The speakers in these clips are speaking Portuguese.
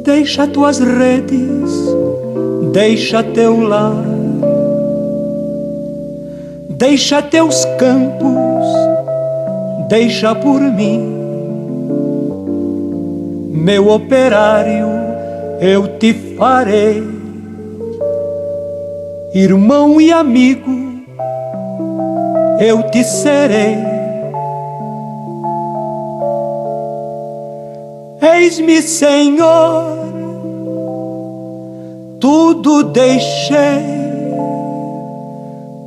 Deixa tuas redes, deixa teu lar, deixa teus campos, deixa por mim. Meu operário, eu te farei, irmão e amigo, eu te serei. Eis-me, Senhor, tudo deixei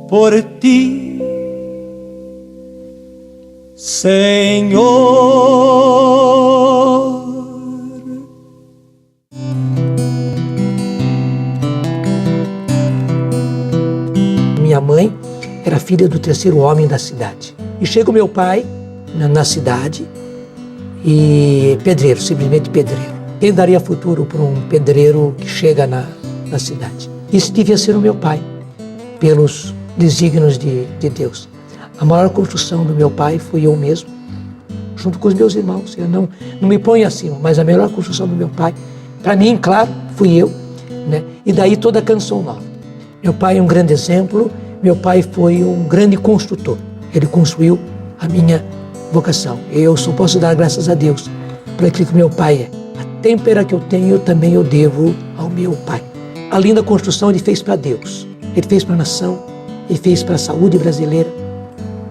por ti, Senhor. Minha mãe era filha do terceiro homem da cidade. E chega o meu pai na cidade e pedreiro, simplesmente pedreiro. Quem daria futuro para um pedreiro que chega na cidade? Isso devia ser o meu pai, pelos desígnios de Deus. A maior construção do meu pai fui eu mesmo, junto com os meus irmãos. Eu não me ponho acima, mas a melhor construção do meu pai, para mim, claro, fui eu, né? E daí toda a canção nova. Meu pai é um grande exemplo, meu pai foi um grande construtor. Ele construiu a minha vocação. Eu só posso dar graças a Deus por aquilo que meu pai é. A têmpera que eu tenho também eu devo ao meu pai. A linda construção ele fez para Deus. Ele fez para a nação, ele fez para a saúde brasileira,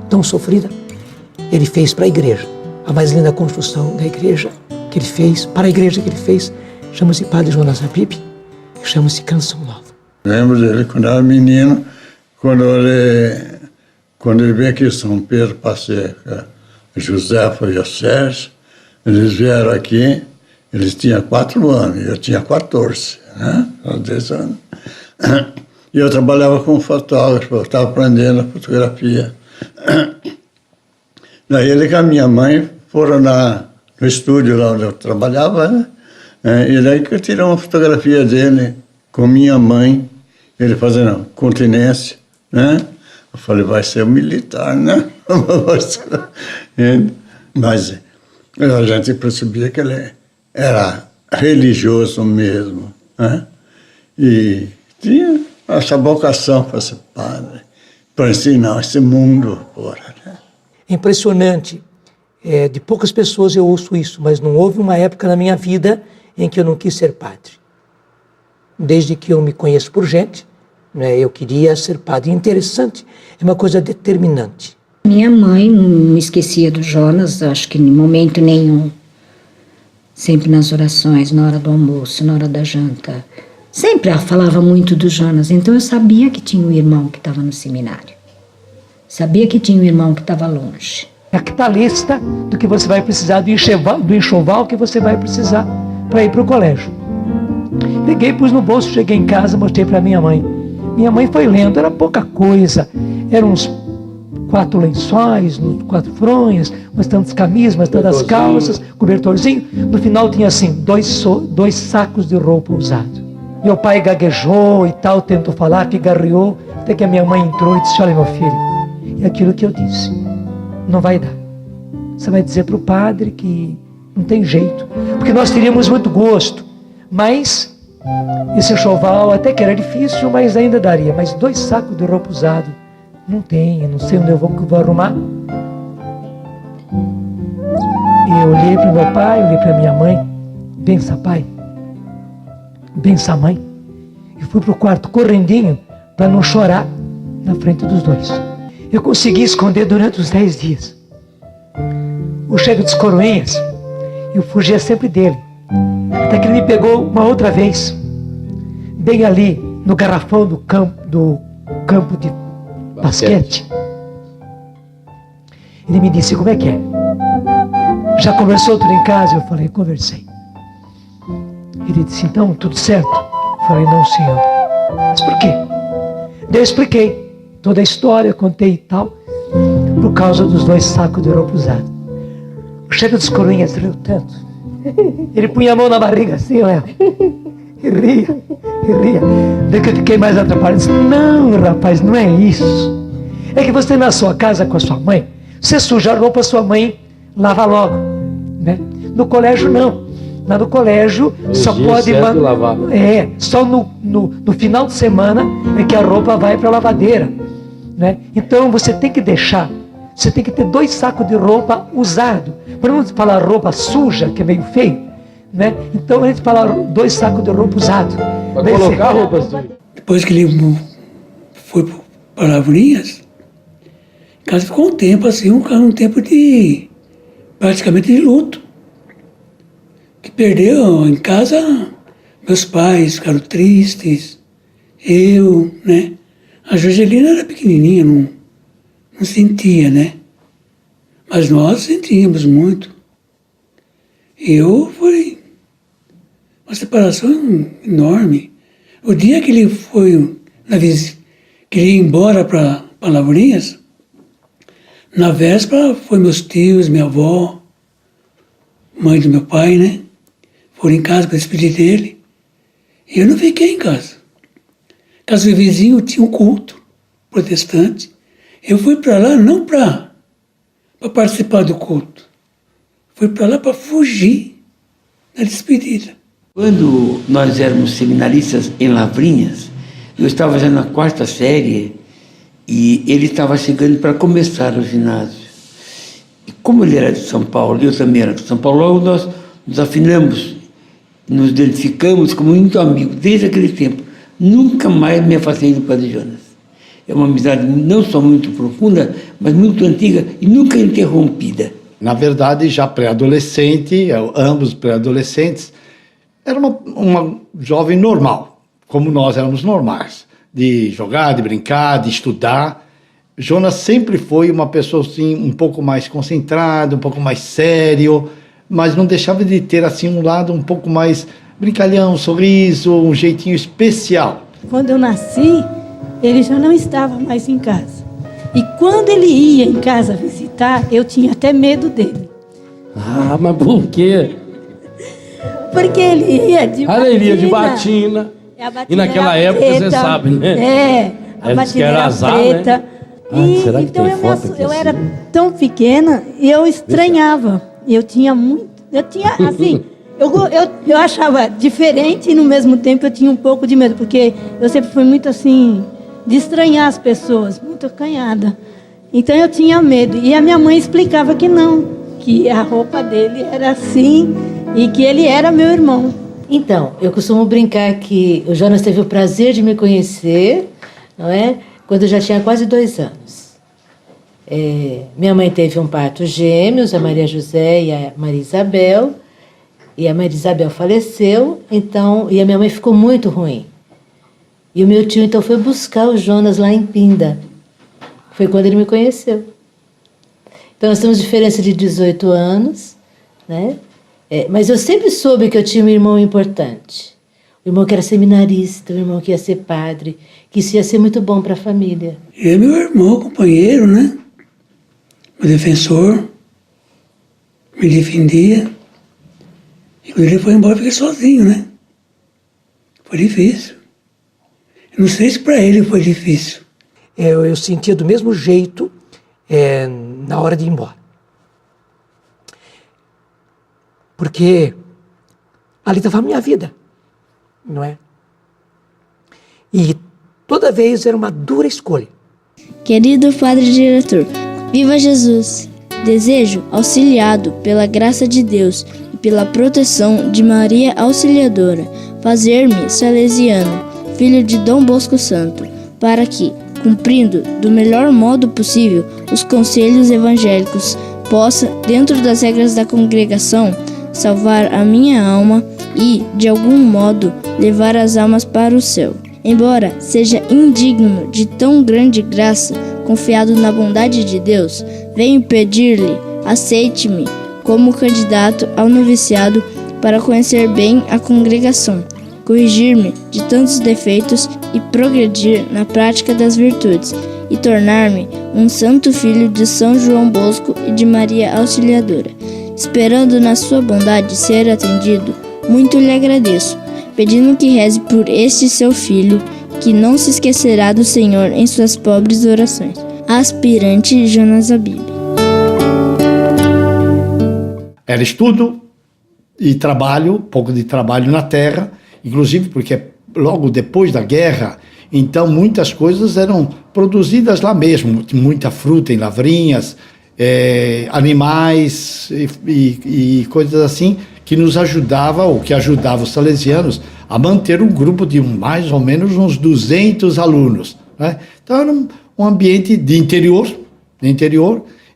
tão sofrida. Ele fez para a igreja. A mais linda construção da igreja que ele fez, para a igreja que ele fez, chama-se Padre Jonas Habib, e chama-se Canção Nova. Lembro dele quando era menino, quando ele veio aqui em São Pedro passear com Josefa e a Sérgio, eles vieram aqui, eles tinham 4 anos, eu tinha 14, né? 10 anos. E eu trabalhava como fotógrafo, eu estava aprendendo a fotografia. Daí ele com a minha mãe foram no estúdio lá onde eu trabalhava, né? E daí que eu tirei uma fotografia dele com minha mãe, ele fazendo continência, né? Eu falei, vai ser um militar, né? Mas a gente percebia que ele era religioso mesmo, né? E tinha essa vocação para ser padre, para ensinar esse mundo fora, né? Impressionante. De poucas pessoas eu ouço isso, mas não houve uma época na minha vida em que eu não quis ser padre. Desde que eu me conheço por gente, né, eu queria ser padre. Interessante, é uma coisa determinante. Minha mãe não me esquecia do Jonas, acho que em momento nenhum. Sempre nas orações, na hora do almoço, na hora da janta. Sempre ela falava muito do Jonas, então eu sabia que tinha um irmão que estava no seminário. Sabia que tinha um irmão que estava longe. Aqui está a lista do que você vai precisar, do enxoval que você vai precisar para ir para o colégio. Peguei, pus no bolso, cheguei em casa, mostrei para minha mãe. Minha mãe foi lendo, era pouca coisa. Eram uns 4 lençóis, 4 fronhas, umas tantas camisas, umas tantas calças, cobertorzinho. No final tinha assim, 2 sacos de roupa usado. Meu pai gaguejou e tal, tentou falar, pigarreou, até que a minha mãe entrou e disse, olha meu filho, é aquilo que eu disse, não vai dar. Você vai dizer para o padre que não tem jeito, porque nós teríamos muito gosto, mas esse enxoval até que era difícil, mas ainda daria. Mas 2 sacos de roupa usado, não tem, eu não sei onde eu vou arrumar. E eu olhei para o meu pai, olhei para minha mãe, bença pai, bença mãe. E fui para o quarto correndinho para não chorar na frente dos 2. Eu consegui esconder durante uns 10 dias. O cheiro dos coroinhas, eu fugia sempre dele. Até que ele me pegou uma outra vez, bem ali no garrafão do campo de basquete. Ele me disse, como é que é? Já conversou tudo em casa? Eu falei, conversei. Ele disse, então, tudo certo? Eu falei, não, senhor. Mas por quê? Eu expliquei toda a história, contei e tal, por causa dos 2 sacos de roupa usada. O cheiro dos coroinhas riu tanto. Ele punha a mão na barriga assim, Léo, e ria. Daí que eu fiquei mais atrapalhado. Disse, não, rapaz, não é isso. É que você na sua casa com a sua mãe, você suja a roupa, sua mãe lava logo, né? No colégio não. Lá no colégio só pode lavar. Só no final de semana é que a roupa vai para a lavadeira, né? Então você tem que deixar. Você tem que ter 2 sacos de roupa usado. Para não falar roupa suja, que é meio feio, né? Então a gente fala 2 sacos de roupa usado. Para colocar roupa suja. Depois que ele foi para Lavrinhas, em casa ficou um tempo assim, um tempo de praticamente de luto. Que perdeu em casa, meus pais ficaram tristes, eu, né? A Jorgelina era pequenininha, não sentia, né? Mas nós sentíamos muito. Foi uma separação enorme. O dia que ele foi que ele ia embora para Lavrinhas, na véspera foi meus tios, minha avó, mãe do meu pai, né? Foram em casa para despedir dele. E eu não fiquei em casa. Casa do vizinho tinha um culto protestante. Eu fui para lá não para participar do culto. Fui para lá para fugir da despedida. Quando nós éramos seminaristas em Lavrinhas, eu estava já na 4ª série e ele estava chegando para começar o ginásio. E como ele era de São Paulo, eu também era de São Paulo, logo nós nos afinamos, nos identificamos como muito amigos desde aquele tempo. Nunca mais me afastei do Padre Jonas. É uma amizade não só muito profunda, mas muito antiga e nunca interrompida. Na verdade, já pré-adolescente, ambos pré-adolescentes, era uma jovem normal, como nós éramos normais, de jogar, de brincar, de estudar. Jonas sempre foi uma pessoa assim, um pouco mais concentrada, um pouco mais sério, mas não deixava de ter assim um lado um pouco mais brincalhão, um sorriso, um jeitinho especial. Quando eu nasci, ele já não estava mais em casa. E quando ele ia em casa visitar, eu tinha até medo dele. Ah, mas por quê? Porque ele ia de batina. Ele ia de batina. E naquela época, preta, você sabe, né? A batina era azar, preta. Né? Será que então tem eu era tão pequena e eu estranhava. Eu tinha assim, eu achava diferente e no mesmo tempo eu tinha um pouco de medo, porque eu sempre fui muito assim, de estranhar as pessoas, muito acanhada. Então eu tinha medo. E a minha mãe explicava que não, que a roupa dele era assim e que ele era meu irmão. Então, eu costumo brincar que o Jonas teve o prazer de me conhecer, não é? Quando eu já tinha quase 2 anos. Minha mãe teve um parto gêmeos, a Maria José e a Maria Isabel. E a Maria Isabel faleceu, então, e a minha mãe ficou muito ruim. E o meu tio, então, foi buscar o Jonas lá em Pinda. Foi quando ele me conheceu. Então, nós temos diferença de 18 anos, né? Mas eu sempre soube que eu tinha um irmão importante. O irmão que era seminarista, o irmão que ia ser padre, que isso ia ser muito bom para a família. Ele é meu irmão, companheiro, né? Meu defensor. Me defendia. E quando ele foi embora, eu fiquei sozinho, né? Foi difícil. Eu não sei se para ele foi difícil. Eu sentia do mesmo jeito na hora de ir embora. Porque ali estava a minha vida, não é? E toda vez era uma dura escolha. Querido Padre Diretor, viva Jesus! Desejo, auxiliado pela graça de Deus e pela proteção de Maria Auxiliadora, fazer-me salesiano, filho de Dom Bosco Santo, para que, cumprindo do melhor modo possível os conselhos evangélicos, possa, dentro das regras da congregação, salvar a minha alma e, de algum modo, levar as almas para o céu. Embora seja indigno de tão grande graça, confiado na bondade de Deus, venho pedir-lhe, aceite-me como candidato ao noviciado para conhecer bem a congregação, corrigir-me de tantos defeitos e progredir na prática das virtudes, e tornar-me um santo filho de São João Bosco e de Maria Auxiliadora. Esperando na sua bondade ser atendido, muito lhe agradeço, pedindo que reze por este seu filho, que não se esquecerá do Senhor em suas pobres orações. Aspirante Jonas Abib. Era estudo, e trabalho, um pouco de trabalho na terra, inclusive porque logo depois da guerra, então muitas coisas eram produzidas lá mesmo, muita fruta em Lavrinhas, animais e coisas assim, que nos ajudava, ou que ajudava os salesianos a manter um grupo de mais ou menos uns 200 alunos, né? Então era um ambiente de interior,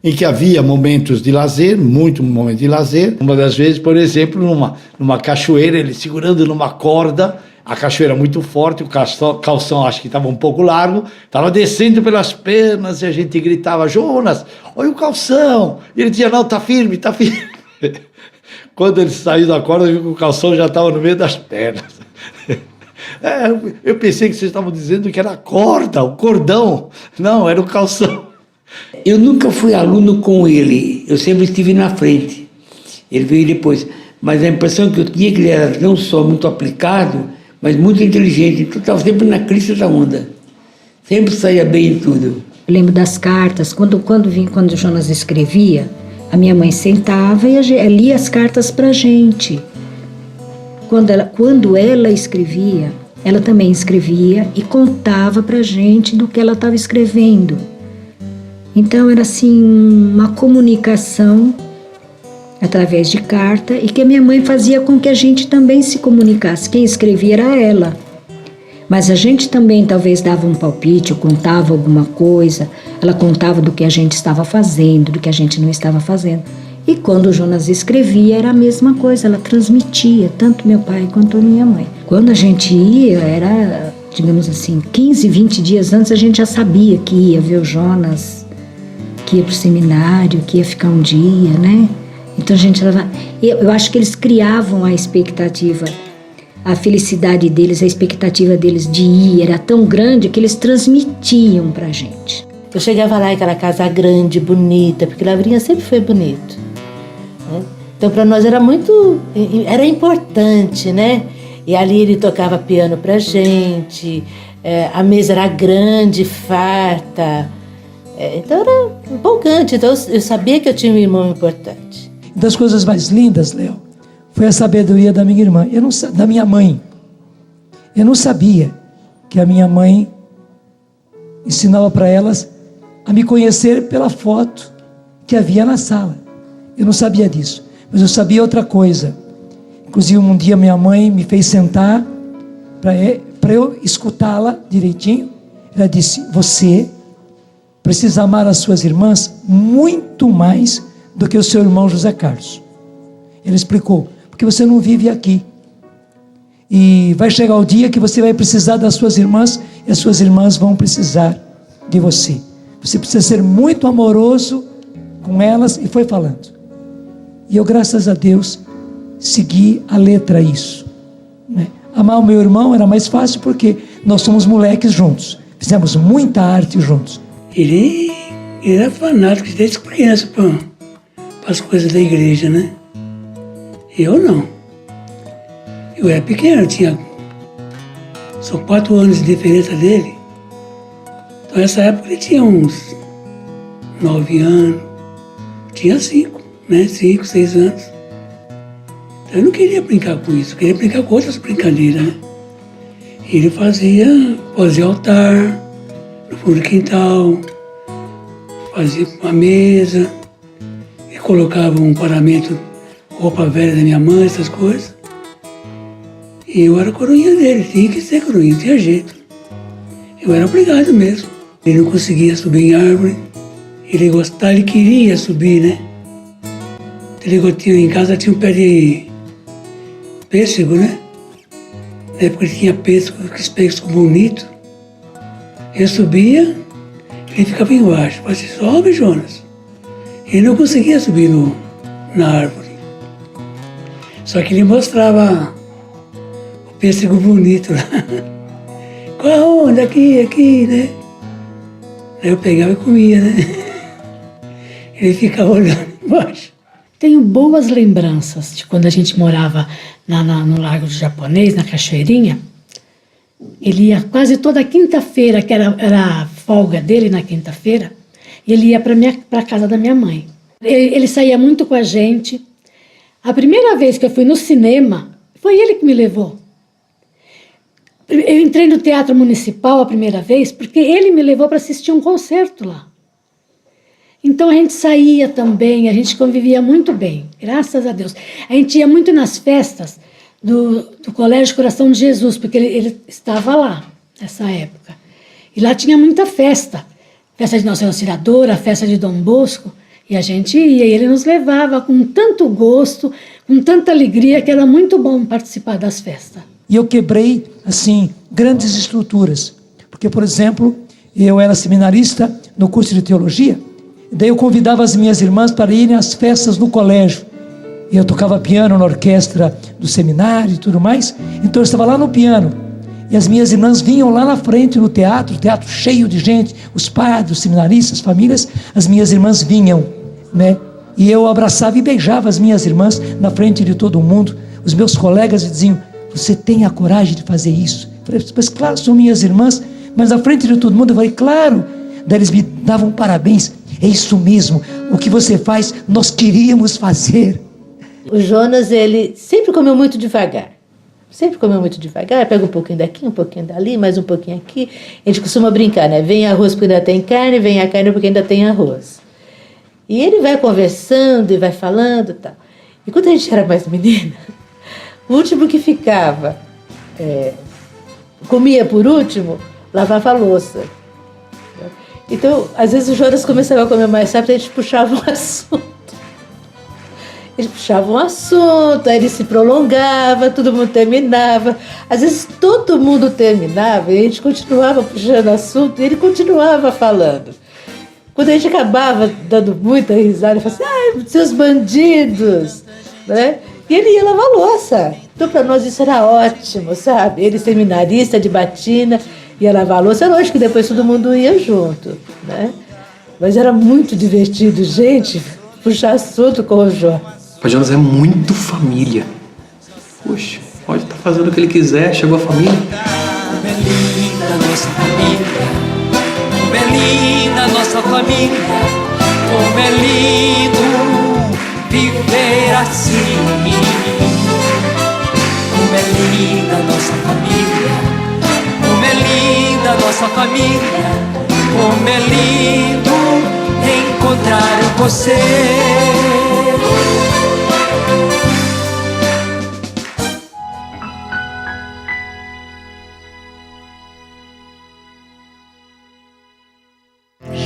em que havia momentos de lazer, muito momento de lazer. Uma das vezes, por exemplo, numa cachoeira, ele segurando numa corda, a cachoeira muito forte, o calção acho que estava um pouco largo, estava descendo pelas pernas e a gente gritava: Jonas, olha o calção! E ele dizia: não, tá firme, tá firme. Quando ele saiu da corda, viu que o calção já estava no meio das pernas. Eu pensei que vocês estavam dizendo que era a corda, o cordão. Não, era o calção. Eu nunca fui aluno com ele, eu sempre estive na frente. Ele veio depois. Mas a impressão que eu tinha é que ele era não só muito aplicado, mas muito inteligente. Então estava sempre na crista da onda. Sempre saía bem em tudo. Eu lembro das cartas. Quando o Jonas escrevia, a minha mãe sentava e lia as cartas para a gente. Quando ela escrevia, ela também escrevia e contava para a gente do que ela estava escrevendo. Então era assim uma comunicação através de carta e que a minha mãe fazia com que a gente também se comunicasse. Quem escrevia era ela. Mas a gente também talvez dava um palpite ou contava alguma coisa. Ela contava do que a gente estava fazendo, do que a gente não estava fazendo. E quando o Jonas escrevia era a mesma coisa, ela transmitia, tanto meu pai quanto a minha mãe. Quando a gente ia, era, digamos assim, 15, 20 dias antes a gente já sabia que ia ver o Jonas, que ia para o seminário, que ia ficar um dia, né? Então a gente... Eu acho que eles criavam a expectativa, a felicidade deles, a expectativa deles de ir era tão grande que eles transmitiam pra gente. Eu chegava lá, aquela casa grande, bonita, porque Lavrinha sempre foi bonito, né? Então para nós era importante, né? E ali ele tocava piano pra gente, a mesa era grande, farta, então era empolgante. Então eu sabia que eu tinha um irmão importante. Das coisas mais lindas, Léo, foi a sabedoria da minha irmã, da minha mãe. Eu não sabia que a minha mãe ensinava para elas a me conhecer pela foto que havia na sala. Eu não sabia disso, mas eu sabia outra coisa. Inclusive um dia minha mãe me fez sentar para eu escutá-la direitinho. Ela disse: você precisa amar as suas irmãs muito mais do que o seu irmão José Carlos. Ele explicou: porque você não vive aqui. E vai chegar o dia que você vai precisar das suas irmãs e as suas irmãs vão precisar de você. Você precisa ser muito amoroso com elas. E foi falando. E eu, graças a Deus, segui a letra isso, né? Amar o meu irmão era mais fácil porque nós somos moleques juntos. Fizemos muita arte juntos. Ele era fanático desde criança para as coisas da igreja, né? Eu não. Eu era pequeno, são 4 anos de diferença dele. Então nessa época ele tinha uns 9 anos, tinha 5, né? 5, 6 anos. Então eu não queria brincar com isso, eu queria brincar com outras brincadeiras, né? Ele fazia altar no fundo do quintal, fazia uma mesa, e colocava um paramento, roupa velha da minha mãe, essas coisas. E eu era a coroinha dele, tinha que ser coroinha, não tinha jeito. Eu era obrigado mesmo. Ele não conseguia subir em árvore, ele queria subir, né? Em casa tinha um pé de pêssego, né? Na época ele tinha pêssego, aqueles pêssegos bonitos. Eu subia, ele ficava embaixo. Eu falei assim: sobe, Jonas. Ele não conseguia subir na árvore. Só que ele mostrava o pêssego bonito lá. Qual a onda? Aqui, né? Aí eu pegava e comia, né? Ele ficava olhando embaixo. Tenho boas lembranças de quando a gente morava no Largo do Japonês, na Cachoeirinha. Ele ia quase toda quinta-feira, que era a folga dele na quinta-feira, ele ia para a casa da minha mãe. Ele saía muito com a gente. A primeira vez que eu fui no cinema, foi ele que me levou. Eu entrei no Teatro Municipal a primeira vez porque ele me levou para assistir um concerto lá. Então a gente saía também, a gente convivia muito bem, graças a Deus. A gente ia muito nas festas do Colégio Coração de Jesus, porque ele estava lá nessa época. E lá tinha muita festa. Festa de Nossa Senhora Auxiliadora, festa de Dom Bosco. E a gente ia, e ele nos levava com tanto gosto, com tanta alegria, que era muito bom participar das festas. E eu quebrei, assim, grandes estruturas. Porque, por exemplo, eu era seminarista no curso de teologia, e daí eu convidava as minhas irmãs para irem às festas no colégio. E eu tocava piano na orquestra do seminário e tudo mais, então eu estava lá no piano. E as minhas irmãs vinham lá na frente no teatro cheio de gente, os padres, os seminaristas, as famílias, as minhas irmãs vinham, né? E eu abraçava e beijava as minhas irmãs na frente de todo mundo. Os meus colegas diziam: você tem a coragem de fazer isso? Eu falei: mas claro, são minhas irmãs, mas na frente de todo mundo. Eu falei: claro. Daí eles me davam parabéns. É isso mesmo, o que você faz, nós queríamos fazer. O Jonas, ele sempre comeu muito devagar. Sempre comeu muito devagar, pega um pouquinho daqui, um pouquinho dali, mais um pouquinho aqui. A gente costuma brincar, né? Vem arroz porque ainda tem carne, vem a carne porque ainda tem arroz. E ele vai conversando e vai falando e tal. E quando a gente era mais menina, o último que ficava, comia por último, lavava a louça. Então, às vezes o Jonas começava a comer mais rápido, a gente puxava um assunto. Ele puxava um assunto, aí ele se prolongava, todo mundo terminava. Às vezes todo mundo terminava e a gente continuava puxando assunto e ele continuava falando. Quando a gente acabava dando muita risada, ele falava assim: ai, seus bandidos, né? E ele ia lavar louça. Então, para nós isso era ótimo, sabe? Ele seminarista de batina, ia lavar louça. É lógico que depois todo mundo ia junto, né? Mas era muito divertido, gente, puxar assunto com o Jonas. O Jonas é muito família. Puxa, pode estar fazendo o que ele quiser, chegou a família. Como é linda nossa família, como é linda nossa família, como é lindo viver assim. Como é linda nossa família, como é linda nossa família, como é lindo encontrar você.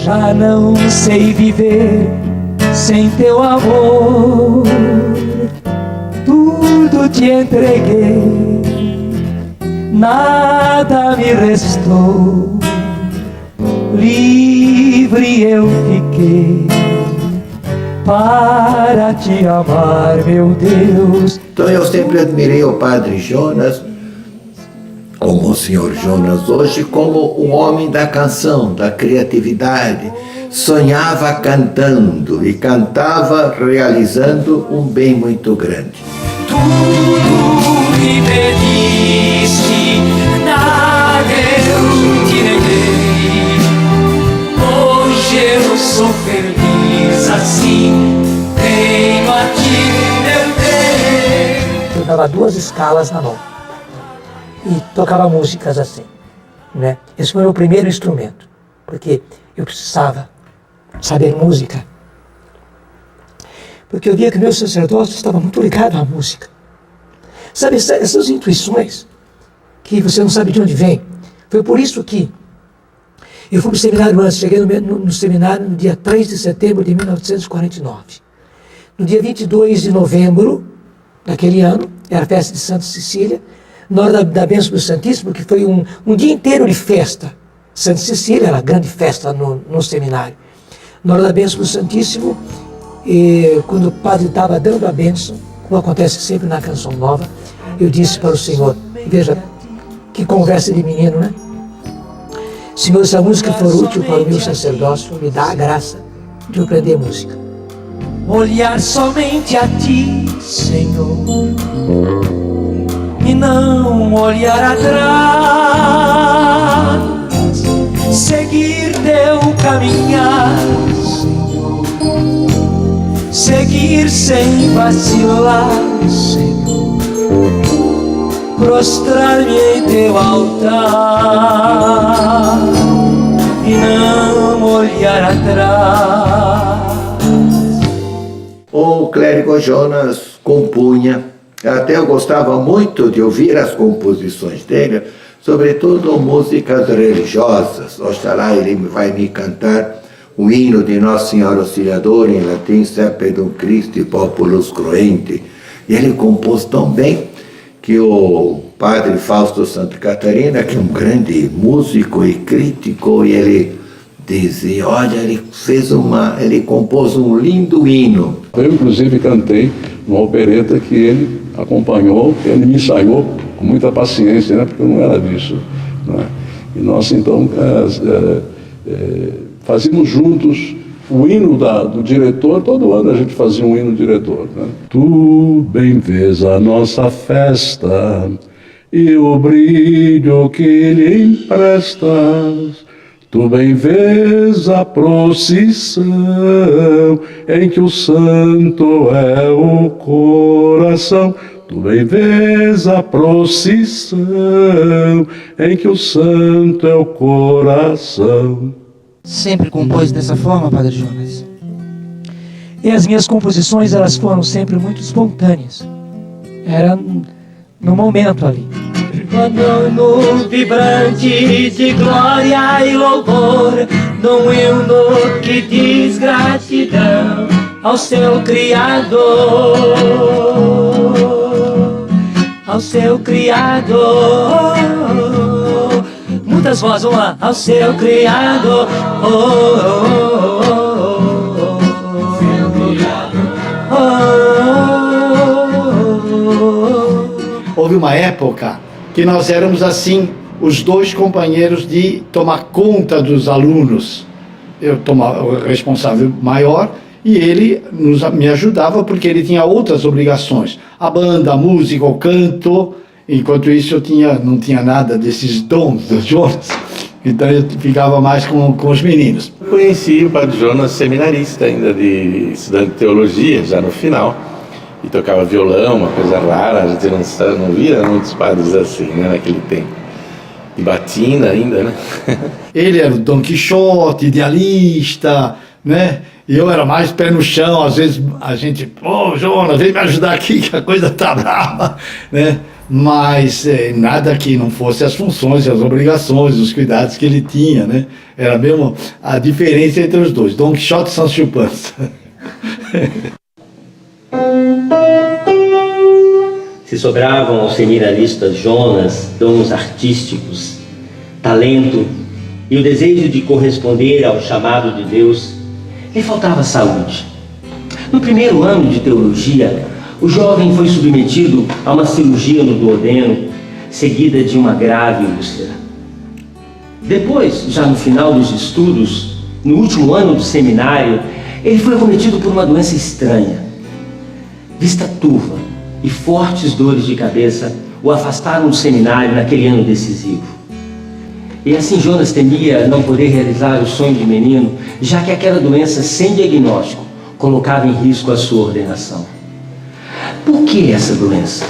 Já não sei viver sem teu amor, tudo te entreguei, nada me restou, livre eu fiquei para te amar, meu Deus. Então eu sempre admirei o Padre Jonas, o Monsenhor Jonas hoje, como o homem da canção, da criatividade. Sonhava cantando e cantava realizando um bem muito grande. Tudo me pediste, nada eu te neguei. Hoje eu sou feliz assim, tenho a ti, meu Deus. Eu dava 2 escalas na mão e tocava músicas assim, né? Esse foi o meu primeiro instrumento, porque eu precisava saber música, porque eu via que o meu sacerdócio estava muito ligado à música. Sabe, essas intuições que você não sabe de onde vem. Foi por isso que eu fui para o seminário antes, cheguei no seminário no dia 3 de setembro de 1949. No dia 22 de novembro daquele ano, era a festa de Santa Cecília, na hora da bênção do Santíssimo, que foi um dia inteiro de festa. Santa Cecília era a grande festa no seminário. Na hora da bênção do Santíssimo, quando o padre estava dando a bênção, como acontece sempre na Canção Nova, eu disse para o Senhor, veja, que conversa de menino, né? Senhor, se a música for útil para o meu sacerdócio, me dá a graça de eu aprender música. Olhar somente a ti, Senhor, e não olhar atrás, seguir teu caminhar, Senhor, seguir sem vacilar, Senhor, prostrar-me em teu altar e não olhar atrás. O clérigo Jonas compunha, até eu gostava muito de ouvir as composições dele, sobretudo músicas religiosas. Oxalá ele vai me cantar o hino de Nossa Senhora Auxiliadora em latim, Serpedum Christi Populus Cruenti. E ele compôs tão bem que o padre Fausto Santa Catarina, que é um grande músico e crítico, e ele dizia, olha, ele compôs um lindo hino. Eu, inclusive, cantei uma opereta que ele acompanhou, ele me ensaiou com muita paciência, né, porque eu não era disso, né? E nós, então, fazíamos juntos o hino do diretor. Todo ano a gente fazia um hino diretor, né? Tu bem vês a nossa festa e o brilho que lhe emprestas. Tu bem vês a procissão em que o santo é o coração. Tu bem vês a procissão em que o santo é o coração. Sempre compôs dessa forma, Padre Jonas. E as minhas composições, elas foram sempre muito espontâneas. Era no momento ali. Quando vibrante de glória e louvor, num hino que diz gratidão ao seu Criador, ao seu Criador. Muitas vozes, vamos lá, ao seu Criador. Houve uma época que nós éramos assim, os dois companheiros de tomar conta dos alunos. Eu tomava o responsável maior e ele me ajudava porque ele tinha outras obrigações. A banda, a música, o canto. Enquanto isso eu não tinha nada desses dons do Jonas, então eu ficava mais com os meninos. Eu conheci o Padre Jonas seminarista ainda, de estudante de teologia, já no final, e tocava violão, uma coisa rara, a gente não via muitos padres assim, né, naquele tempo. E batina ainda, né? Ele era o Dom Quixote, idealista, né? E eu era mais pé no chão, às vezes a gente, Jonas, vem me ajudar aqui que a coisa tá brava, né? Mas nada que não fosse as funções, as obrigações, os cuidados que ele tinha, né? Era mesmo a diferença entre os dois, Dom Quixote e Sancho Panza. Se sobravam aos seminaristas Jonas dons artísticos, talento e o desejo de corresponder ao chamado de Deus, lhe faltava saúde. No primeiro ano de teologia, o jovem foi submetido a uma cirurgia no duodeno, seguida de uma grave úlcera. Depois, já no final dos estudos, no último ano do seminário, ele foi acometido por uma doença estranha. Vista turva e fortes dores de cabeça o afastaram do seminário naquele ano decisivo. E assim Jonas temia não poder realizar o sonho de menino, já que aquela doença sem diagnóstico colocava em risco a sua ordenação. Por que essa doença?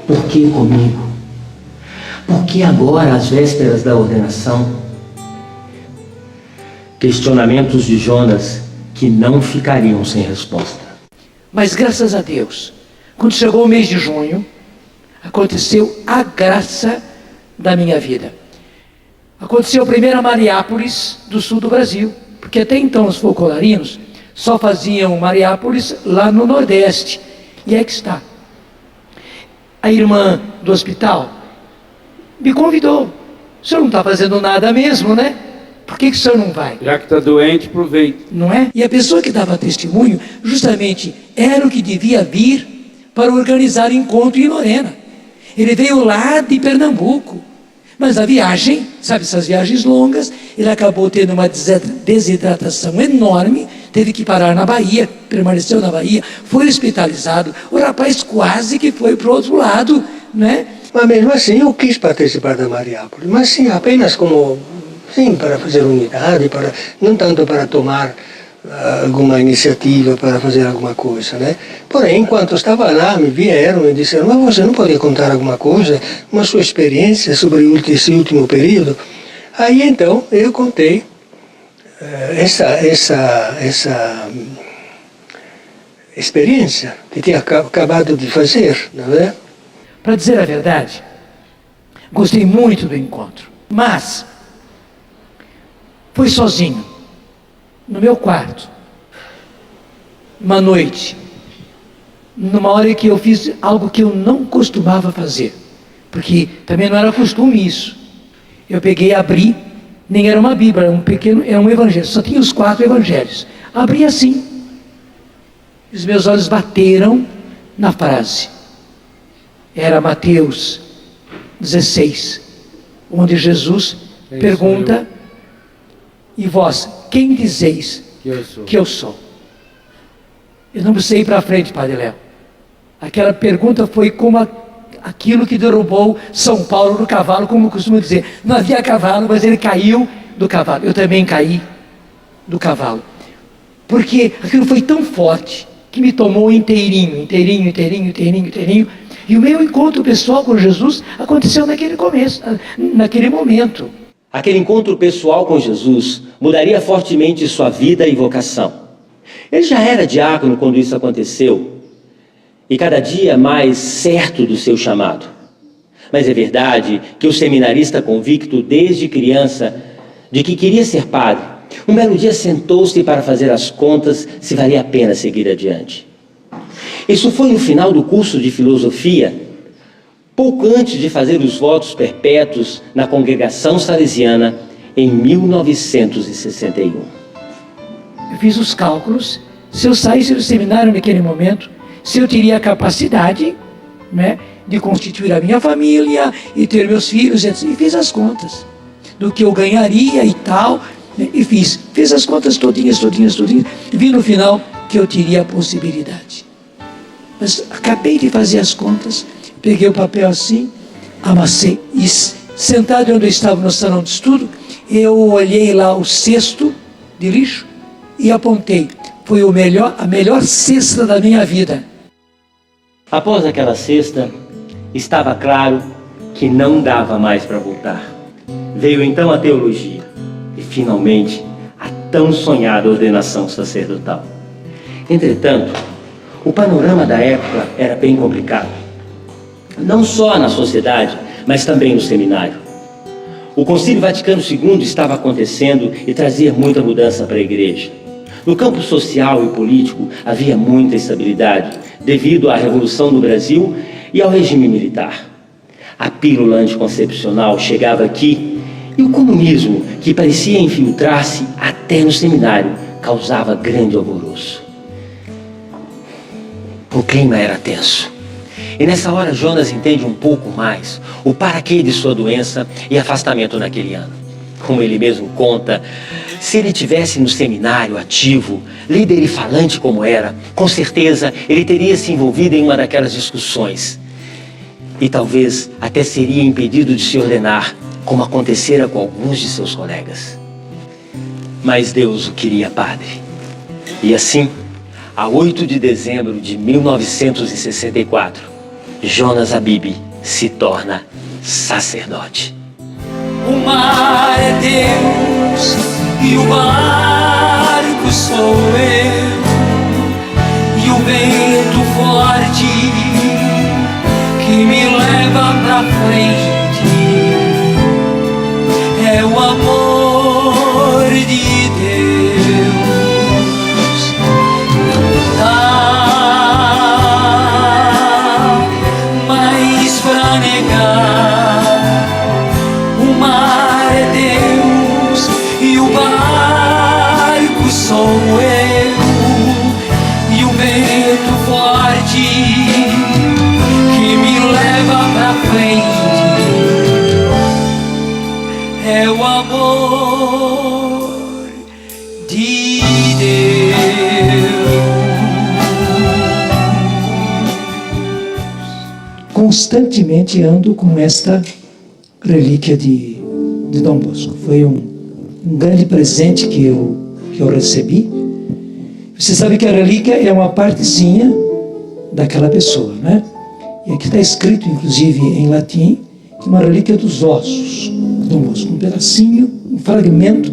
Por que comigo? Por que agora, às vésperas da ordenação? Questionamentos de Jonas que não ficariam sem resposta. Mas graças a Deus, quando chegou o mês de junho, aconteceu a graça da minha vida. Aconteceu primeiro a Mariápolis, do sul do Brasil, porque até então os folclorinos só faziam Mariápolis lá no Nordeste. E é que está. A irmã do hospital me convidou. O senhor não está fazendo nada mesmo, né? Por que o senhor não vai? Já que está doente, aproveite. Não é? E a pessoa que dava testemunho, justamente, era o que devia vir para organizar encontro em Lorena. Ele veio lá de Pernambuco. Mas a viagem, sabe, essas viagens longas, ele acabou tendo uma desidratação enorme, teve que parar na Bahia, permaneceu na Bahia, foi hospitalizado. O rapaz quase que foi para o outro lado, né? Mas mesmo assim eu quis participar da Mariápolis, mas sim, apenas como, sim, para fazer unidade, não tanto para tomar alguma iniciativa para fazer alguma coisa, né? Porém, enquanto estava lá, me vieram e disseram: mas você não pode contar alguma coisa, uma sua experiência sobre esse último período? Aí então eu contei essa experiência que tinha acabado de fazer, não é? Para dizer a verdade, gostei muito do encontro, mas fui sozinho, no meu quarto, uma noite, numa hora em que eu fiz algo que eu não costumava fazer, porque também não era costume isso. Eu peguei e abri, nem era uma Bíblia, era um evangelho, só tinha os 4 evangelhos. Abri assim, os meus olhos bateram na frase. Era Mateus 16, onde Jesus pergunta: e vós, quem dizeis que eu sou? Eu não precisei ir para frente, Padre Léo. Aquela pergunta foi como aquilo que derrubou São Paulo no cavalo, como eu costumo dizer. Não havia cavalo, mas ele caiu do cavalo. Eu também caí do cavalo. Porque aquilo foi tão forte que me tomou inteirinho. E o meu encontro pessoal com Jesus aconteceu naquele começo, naquele momento. Aquele encontro pessoal com Jesus mudaria fortemente sua vida e vocação. Ele já era diácono quando isso aconteceu, e cada dia mais certo do seu chamado. Mas é verdade que o seminarista convicto desde criança de que queria ser padre, um belo dia sentou-se para fazer as contas se valia a pena seguir adiante. Isso foi no final do curso de filosofia, pouco antes de fazer os votos perpétuos na congregação salesiana em 1961. Eu fiz os cálculos, se eu saísse do seminário naquele momento, se eu teria a capacidade, né, de constituir a minha família e ter meus filhos, etc. E fiz as contas do que eu ganharia e tal, né, e fiz as contas todinhas, e vi no final que eu teria a possibilidade. Mas acabei de fazer as contas, peguei o papel assim, amassei, e sentado onde eu estava no salão de estudo, eu olhei lá o cesto de lixo e apontei: foi a melhor cesta da minha vida. Após aquela cesta, estava claro que não dava mais para voltar. Veio então a teologia e, finalmente, a tão sonhada ordenação sacerdotal. Entretanto, o panorama da época era bem complicado. Não só na sociedade, mas também no seminário. O Concílio Vaticano II estava acontecendo e trazia muita mudança para a igreja. No campo social e político havia muita instabilidade devido à Revolução no Brasil e ao regime militar. A pílula anticoncepcional chegava aqui e o comunismo, que parecia infiltrar-se até no seminário, causava grande alvoroço. O clima era tenso. E nessa hora Jonas entende um pouco mais o paraquê de sua doença e afastamento naquele ano. Como ele mesmo conta, se ele tivesse no seminário ativo, líder e falante como era, com certeza ele teria se envolvido em uma daquelas discussões. E talvez até seria impedido de se ordenar, como acontecera com alguns de seus colegas. Mas Deus o queria padre. E assim, a 8 de dezembro de 1964, Jonas Abib se torna sacerdote. O mar é Deus e o barco sou eu, e o vento forte que me leva pra frente é o amor de Deus. Não dá mais pra negar. O mar é Deus e o barco sou eu, e o vento forte que me leva pra frente é o amor de Deus. Constantemente ando com esta relíquia de Dom Bosco. Foi um grande presente que eu recebi, Você sabe que a relíquia é uma partezinha daquela pessoa, né? E aqui está escrito, inclusive, em latim, que uma relíquia dos ossos de Dom Bosco. Um pedacinho, um fragmento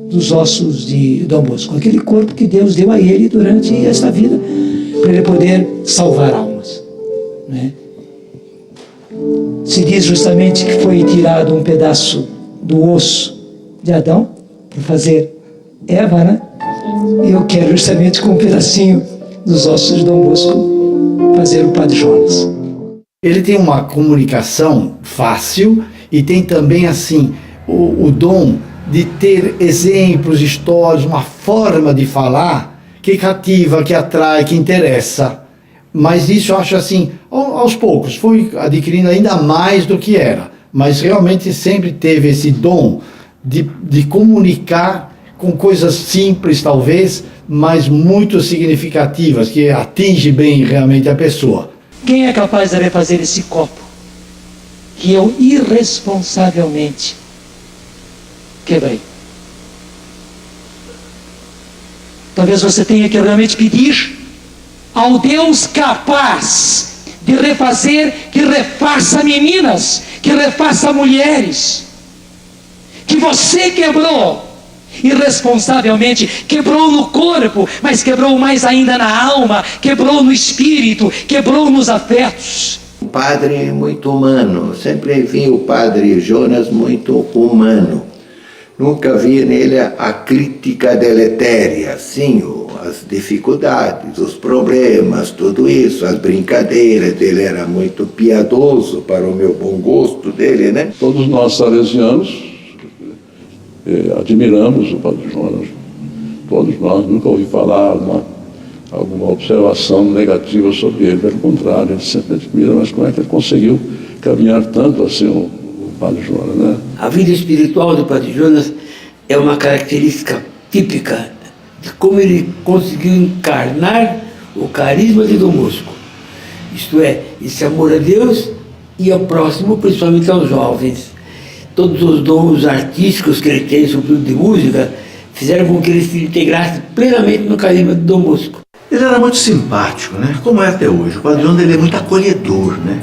dos ossos de Dom Bosco. Aquele corpo que Deus deu a ele durante esta vida, para ele poder salvar almas, né? Se diz justamente que foi tirado um pedaço do osso de Adão para fazer Eva, né? E eu quero justamente com um pedacinho dos ossos de Dom Bosco fazer o Padre Jonas. Ele tem uma comunicação fácil e tem também assim o dom de ter exemplos, histórias, uma forma de falar que cativa, que atrai, que interessa. Mas isso eu acho assim, aos poucos, foi adquirindo ainda mais do que era. Mas realmente sempre teve esse dom de comunicar com coisas simples, talvez, mas muito significativas, que atinge bem realmente a pessoa. Quem é capaz de refazer esse copo que eu irresponsavelmente quebrei? Talvez você tenha que realmente pedir ao Deus capaz de refazer, que refaça meninas, que refaça mulheres, que você quebrou irresponsavelmente, quebrou no corpo, mas quebrou mais ainda na alma, quebrou no espírito, quebrou nos afetos. Um padre muito humano, sempre vi o Padre Jonas muito humano. Nunca vi nele a crítica deletéria, sim, as dificuldades, os problemas, tudo isso, as brincadeiras. Ele era muito piedoso para o meu bom gosto dele, né? Todos nós salesianos admiramos o Padre Jonas. Todos nós, nunca ouvi falar alguma observação negativa sobre ele. Pelo contrário, ele sempre admira, mas como é que ele conseguiu caminhar tanto assim o Padre Jonas, né? A vida espiritual do Padre Jonas é uma característica típica de como ele conseguiu encarnar o carisma de Dom Bosco. Isto é, esse amor a Deus e ao próximo, principalmente aos jovens. Todos os dons artísticos que ele tem, sobretudo de música, fizeram com que ele se integrasse plenamente no carisma de Dom Bosco. Ele era muito simpático, né? Como é até hoje. O Padre Jonas, ele é muito acolhedor, né?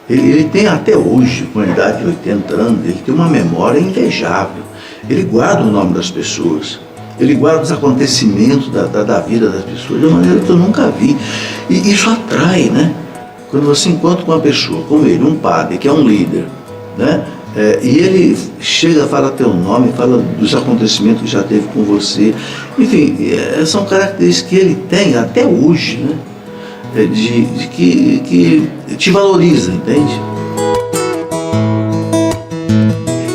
Ele tem até hoje, com a idade de 80 anos, ele tem uma memória invejável. Ele guarda o nome das pessoas, ele guarda os acontecimentos da vida das pessoas de uma maneira que eu nunca vi. E isso atrai, né? Quando você encontra uma pessoa como ele, um padre, que é um líder, né? E ele chega, fala teu nome, fala dos acontecimentos que já teve com você. Enfim, são características que ele tem até hoje, né? Que te valoriza, entende?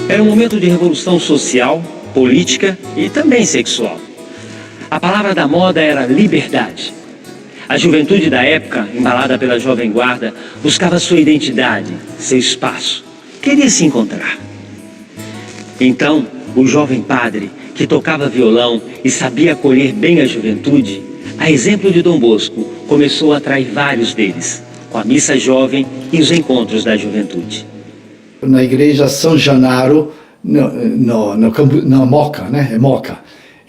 Era um momento de revolução social, política e também sexual. A palavra da moda era liberdade. A juventude da época, embalada pela Jovem Guarda, buscava sua identidade, seu espaço. Queria se encontrar. Então, o jovem padre, que tocava violão e sabia acolher bem a juventude, a exemplo de Dom Bosco, começou a atrair vários deles, com a missa jovem e os encontros da juventude. Na igreja São Janaro, na Moca, né? É Moca,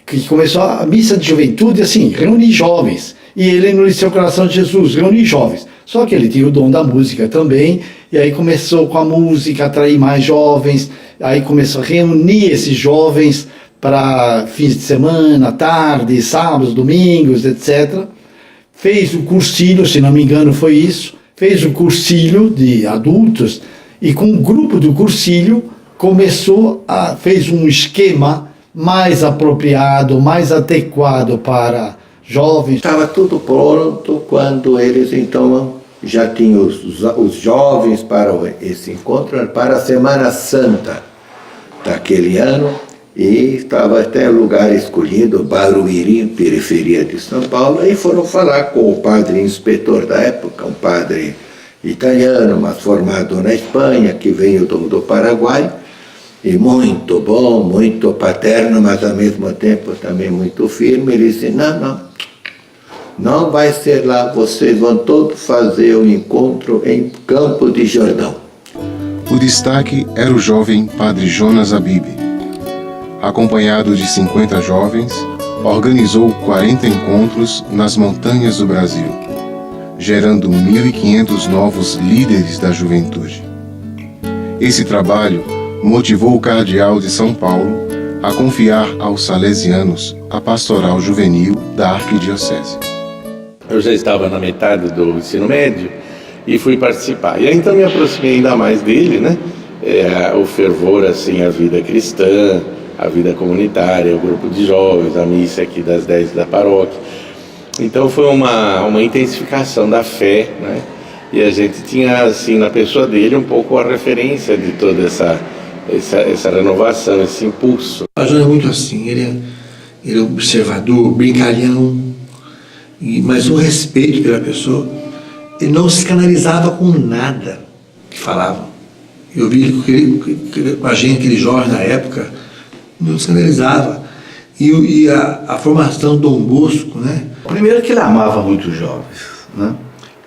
que começou a missa de juventude, assim, reunir jovens. E ele, no Liceu Coração de Jesus, reunir jovens. Só que ele tinha o dom da música também, e aí começou com a música a atrair mais jovens, aí começou a reunir esses jovens para fins de semana, tarde, sábados, domingos, etc. Fez o cursilho, se não me engano foi isso, fez o cursilho de adultos, e com o grupo do cursilho fez um esquema mais apropriado, mais adequado para jovens. Estava tudo pronto quando eles então já tinham os jovens para esse encontro, para a Semana Santa daquele ano, e estava até lugar escolhido, Barueri, periferia de São Paulo, e foram falar com o padre inspetor da época, um padre italiano, mas formado na Espanha, que veio do Paraguai, e muito bom, muito paterno, mas ao mesmo tempo também muito firme. Ele disse, não vai ser lá, vocês vão todos fazer o encontro em Campo de Jordão. O destaque era o jovem Padre Jonas Abib, acompanhado de 50 jovens, organizou 40 encontros nas montanhas do Brasil, gerando 1.500 novos líderes da juventude. Esse trabalho motivou o cardeal de São Paulo a confiar aos salesianos a pastoral juvenil da arquidiocese. Eu já estava na metade do ensino médio e fui participar. E aí então me aproximei ainda mais dele, né? O fervor, assim, a vida cristã, a vida comunitária, o grupo de jovens, a missa aqui das 10 da paróquia. Então foi uma intensificação da fé, né? E a gente tinha, assim, na pessoa dele um pouco a referência de toda essa renovação, esse impulso. A Jonas é muito assim, ele é observador, brincalhão, mas um respeito pela pessoa. Ele não se canalizava com nada que falava. Eu vi com a gente, aquele jovem na época, não se canalizava. E a formação do Dom Bosco, né? Primeiro que ele amava muito os jovens, né?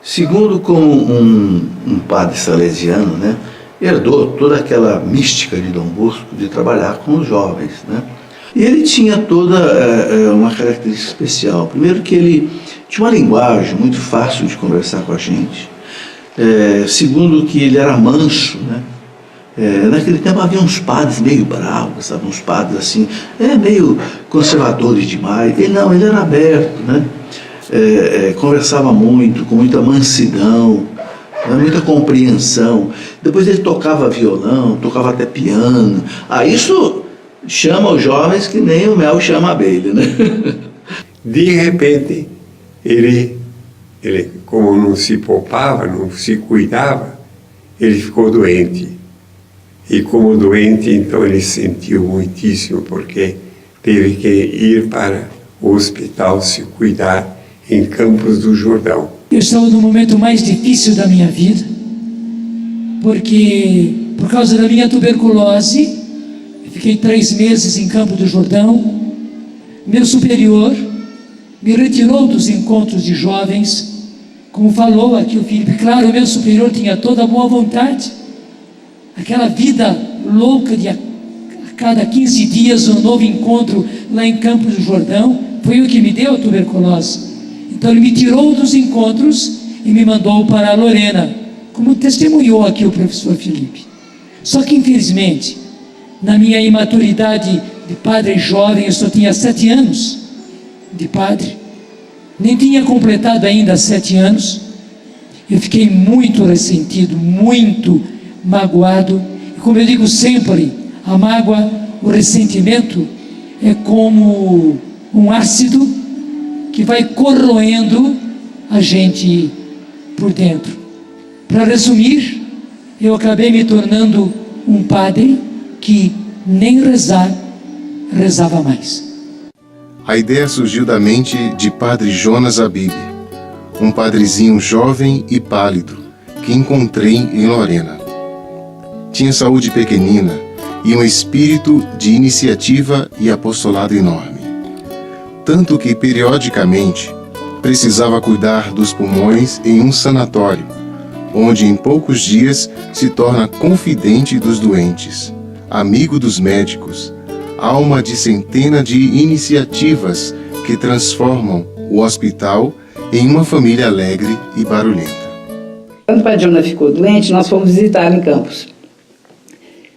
Segundo, como um padre salesiano, né? Herdou toda aquela mística de Dom Bosco de trabalhar com os jovens, né? E ele tinha toda uma característica especial. Primeiro que ele tinha uma linguagem muito fácil de conversar com a gente. Segundo que ele era manso, né? Naquele tempo havia uns padres meio bravos, sabe? Uns padres assim, meio conservadores demais. Ele não, ele era aberto, né? Conversava muito, com muita mansidão, né? Muita compreensão. Depois ele tocava violão, tocava até piano. Isso chama os jovens que nem o mel chama a abelha, né? De repente, ele como não se poupava, não se cuidava, ele ficou doente. E como doente, então ele sentiu muitíssimo, porque teve que ir para o hospital se cuidar em Campos do Jordão. Eu estava no momento mais difícil da minha vida, porque por causa da minha tuberculose, eu fiquei 3 meses em Campos do Jordão. Meu superior me retirou dos encontros de jovens, como falou aqui o Felipe. Claro, meu superior tinha toda a boa vontade. Aquela vida louca de a cada 15 dias um novo encontro lá em Campos do Jordão, foi o que me deu a tuberculose. Então ele me tirou dos encontros e me mandou para a Lorena, como testemunhou aqui o professor Felipe. Só que infelizmente, na minha imaturidade de padre jovem, eu só tinha 7 anos de padre, nem tinha completado ainda 7 anos, eu fiquei muito ressentido, muito magoado. E como eu digo sempre, a mágoa, o ressentimento é como um ácido que vai corroendo a gente por dentro. Para resumir, eu acabei me tornando um padre que nem rezava mais. A ideia surgiu da mente de padre Jonas Abib, um padrezinho jovem e pálido que encontrei em Lorena. Tinha saúde pequenina e um espírito de iniciativa e apostolado enorme. Tanto que, periodicamente, precisava cuidar dos pulmões em um sanatório, onde em poucos dias se torna confidente dos doentes, amigo dos médicos, alma de centena de iniciativas que transformam o hospital em uma família alegre e barulhenta. Quando o padre Jonas ficou doente, nós fomos visitá-lo em Campos.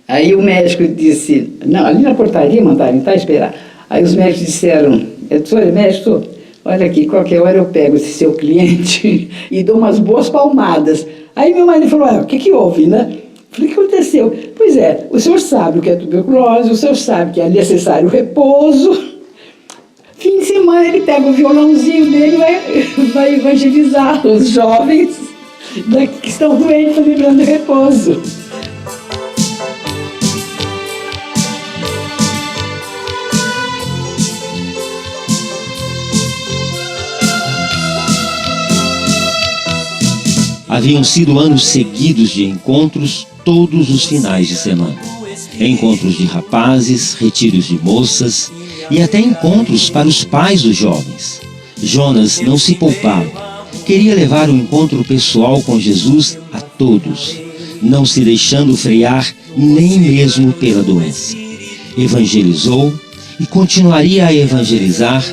Aí o médico disse, não, ali na portaria mandaram entrar e esperar. Aí os médicos disseram, o senhor é médico? Olha aqui, qualquer hora eu pego esse seu cliente e dou umas boas palmadas. Aí meu marido falou, o que houve, né? Falei, o que aconteceu? Pois é, o senhor sabe o que é tuberculose, o senhor sabe que é necessário repouso. Fim de semana ele pega o violãozinho dele e vai evangelizar os jovens que estão doentes, lembrando do repouso. Haviam sido anos seguidos de encontros todos os finais de semana. Encontros de rapazes, retiros de moças e até encontros para os pais dos jovens. Jonas não se poupava. Queria levar o encontro pessoal com Jesus a todos, não se deixando frear nem mesmo pela doença. Evangelizou e continuaria a evangelizar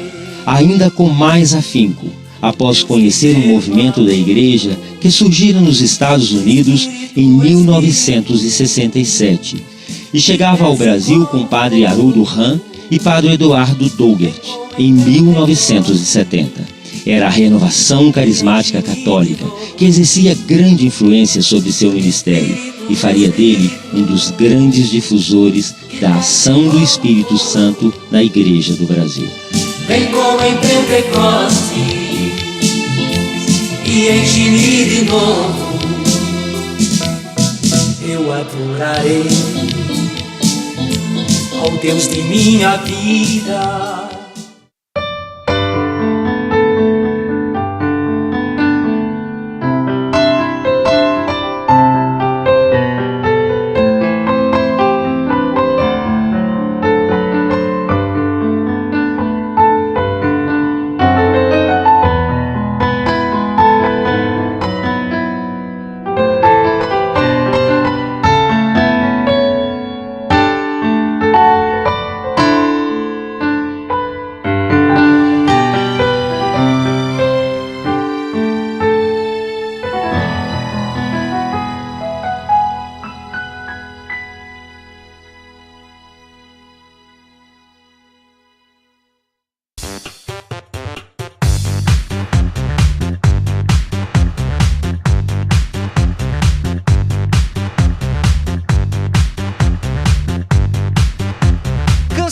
ainda com mais afinco, após conhecer um movimento da igreja que surgira nos Estados Unidos em 1967 e chegava ao Brasil com o padre Haroldo Rahn e padre Eduardo Dougert em 1970. Era a Renovação Carismática Católica, que exercia grande influência sobre seu ministério e faria dele um dos grandes difusores da ação do Espírito Santo na Igreja do Brasil. Vem como em Pentecostes e enche-me de novo. Eu adorarei ao Deus de minha vida.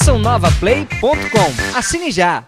CançãoNovaPlay.com. Assine já!